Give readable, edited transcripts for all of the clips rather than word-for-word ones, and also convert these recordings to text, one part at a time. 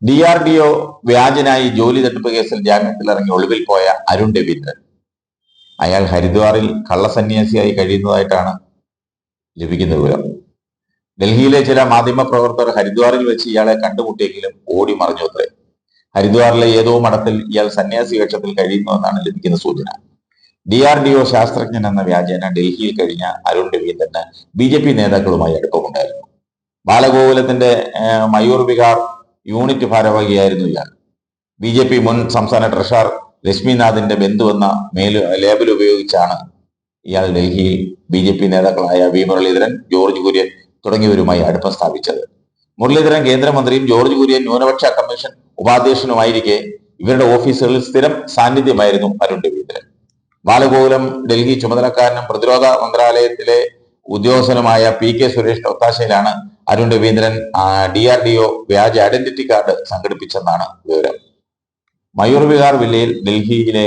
DRDO വ്യാജനായി ജോലി തട്ടിപ്പ് കേസിൽ ജാമ്യത്തിലിറങ്ങി ഒളിവിൽ പോയ അരുൺ രവീന്ദ്രൻ. അയാൾ ഹരിദ്വാറിൽ കള്ളസന്യാസിയായി കഴിയുന്നതായിട്ടാണ് ലഭിക്കുന്ന വിവരം. ഡൽഹിയിലെ ചില മാധ്യമ പ്രവർത്തകർ ഹരിദ്വാറിൽ വെച്ച് ഇയാളെ കണ്ടുമുട്ടിയെങ്കിലും ഓടി മറിഞ്ഞു അത്രേ. ഹരിദ്വാറിലെ ഏതോ മഠത്തിൽ ഇയാൾ സന്യാസി വേഷത്തിൽ കഴിയുന്നുവെന്നാണ് ലഭിക്കുന്ന സൂചന. DRDO ശാസ്ത്രജ്ഞൻ എന്ന വ്യാജേന ഡൽഹിയിൽ കഴിഞ്ഞ അരുൺ രവീന്ദ്രന് BJP നേതാക്കളുമായി അടുപ്പമുണ്ടായിരുന്നു. ബാലഗോകുലത്തിന്റെ മയൂർ വിഹാർ യൂണിറ്റ് ഭാരവാഹിയായിരുന്നു ഇയാൾ. BJP മുൻ സംസ്ഥാന ട്രഷറർ ലക്ഷ്മിനാഥിന്റെ ബന്ധുവെന്ന ലേബൽ ഉപയോഗിച്ചാണ് ഇയാൾ ഡൽഹിയിൽ BJP നേതാക്കളായ വി മുരളീധരൻ, ജോർജ് കുര്യൻ തുടങ്ങിയവരുമായി അടുപ്പം സ്ഥാപിച്ചത്. മുരളീധരൻ കേന്ദ്രമന്ത്രിയും ജോർജ് കുര്യൻ ന്യൂനപക്ഷ കമ്മീഷൻ ഉപാധ്യക്ഷനുമായിരിക്കെ ഇവരുടെ ഓഫീസുകളിൽ സ്ഥിരം സാന്നിധ്യമായിരുന്നു അരുൺ രവീന്ദ്രൻ. ബാലഗോകുലം ഡൽഹി ചുമതലക്കാരനും പ്രതിരോധ മന്ത്രാലയത്തിലെ ഉദ്യോഗസ്ഥനുമായ PK സുരേഷിന്റെ ഒത്താശയിലാണ് അരുൺ രവീന്ദ്രൻ DRDO വ്യാജ ഐഡന്റിറ്റി കാർഡ് സംഘടിപ്പിച്ചെന്നാണ് വിവരം. മയൂർ വിഹാർ വില്ലയിൽ ഡൽഹിയിലെ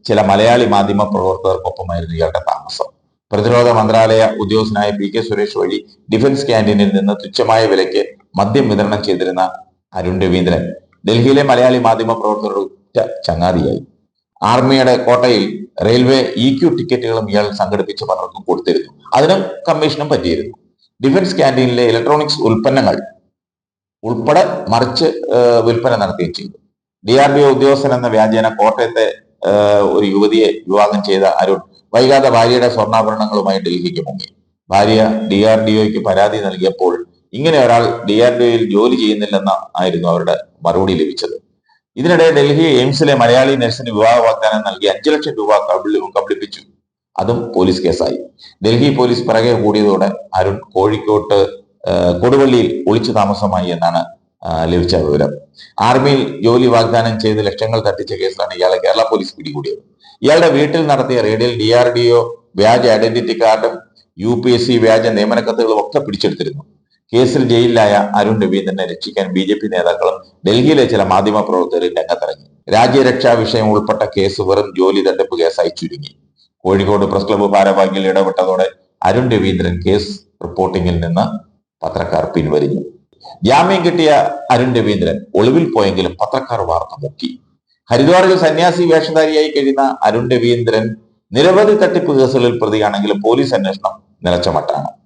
ചില മലയാളി മാധ്യമ പ്രവർത്തകർക്കൊപ്പമായിരുന്നു ഇയാളുടെ താമസം. പ്രതിരോധ മന്ത്രാലയ ഉദ്യോഗസ്ഥനായ PK സുരേഷ് വഴി ഡിഫൻസ് ക്യാന്റീനിൽ നിന്ന് തുച്ഛമായ വിലയ്ക്ക് മദ്യം വിതരണം ചെയ്തിരുന്ന അരുൺ രവീന്ദ്രൻ ഡൽഹിയിലെ മലയാളി മാധ്യമ പ്രവർത്തകരുടെ ഉറ്റ ചങ്ങാതിയായി. ആർമിയുടെ കോട്ടയിൽ റെയിൽവേ EQ ടിക്കറ്റുകളും ഇയാൾ സംഘടിപ്പിച്ച് പലർക്കും കൊടുത്തിരുന്നു. അതിനും കമ്മീഷനും പറ്റിയിരുന്നു. ഡിഫൻസ് ക്യാന്റീനിലെ ഇലക്ട്രോണിക്സ് ഉൽപ്പന്നങ്ങൾ ഉൾപ്പെടെ മറിച്ച് വിൽപ്പന നടത്തുകയും ചെയ്തു. DRDO ഉദ്യോഗസ്ഥൻ എന്ന വ്യാജേന കോട്ടയത്തെ ഒരു യുവതിയെ വിവാഹം ചെയ്ത അരുൺ വൈകാതെ ഭാര്യയുടെ സ്വർണ്ണാഭരണങ്ങളുമായി ഡൽഹിക്ക് മുങ്ങി. ഭാര്യ DRDOയ്ക്ക് പരാതി നൽകിയപ്പോൾ ഇങ്ങനെ ഒരാൾ DRDOയിൽ ജോലി ചെയ്യുന്നില്ലെന്ന ആയിരുന്നു അവരുടെ മറുപടി ലഭിച്ചത്. ഇതിനിടെ ഡൽഹി എയിംസിലെ മലയാളി നഴ്സിന് വിവാഹ വാഗ്ദാനം നൽകി 5 ലക്ഷം രൂപ കബളിപ്പിച്ചു. അതും പോലീസ് കേസായി. ഡൽഹി പോലീസ് പിറകെ കൂടിയതോടെ അരുൺ കോഴിക്കോട്ട് കൊടുവള്ളിയിൽ ഒളിച്ചു താമസമായി എന്നാണ് ലഭിച്ച വിവരം. ആർമിയിൽ ജോലി വാഗ്ദാനം ചെയ്ത് ലക്ഷങ്ങൾ തട്ടിച്ച കേസിലാണ് ഇയാളെ കേരള പോലീസ് പിടികൂടിയത്. ഇയാളുടെ വീട്ടിൽ നടത്തിയ റെയ്ഡിൽ DRDO വ്യാജ ഐഡന്റിറ്റി കാർഡും UPSC വ്യാജ നിയമന കത്തുകളും ഒക്കെ പിടിച്ചെടുത്തിരുന്നു. കേസിൽ ജയിലിലായ അരുൺ രവീന്ദ്രനെ രക്ഷിക്കാൻ BJP നേതാക്കളും ഡൽഹിയിലെ ചില മാധ്യമ പ്രവർത്തകരും രംഗത്തിറങ്ങി. രാജ്യരക്ഷാ വിഷയം ഉൾപ്പെട്ട കേസ് വെറും ജോലി തട്ടിപ്പ് കേസായി ചുരുങ്ങി. കോഴിക്കോട് പ്രസ് ക്ലബ്ബ് ഭാരവാഹികൾ ഇടപെട്ടതോടെ അരുൺ രവീന്ദ്രൻ കേസ് റിപ്പോർട്ടിംഗിൽ നിന്ന് പത്രക്കാർ പിൻവലിഞ്ഞു. ജാമ്യം കിട്ടിയ അരുൺ രവീന്ദ്രൻ ഒളിവിൽ പോയെങ്കിലും പത്രക്കാർ വാർത്ത മുക്കി. ഹരിദ്വാറിൽ സന്യാസി വേഷധാരിയായി കഴിയുന്ന അരുൺ രവീന്ദ്രൻ നിരവധി തട്ടിപ്പ് കേസുകളിൽ പ്രതിയാണെങ്കിലും പോലീസ് അന്വേഷണം നിലച്ച മട്ടാണ്.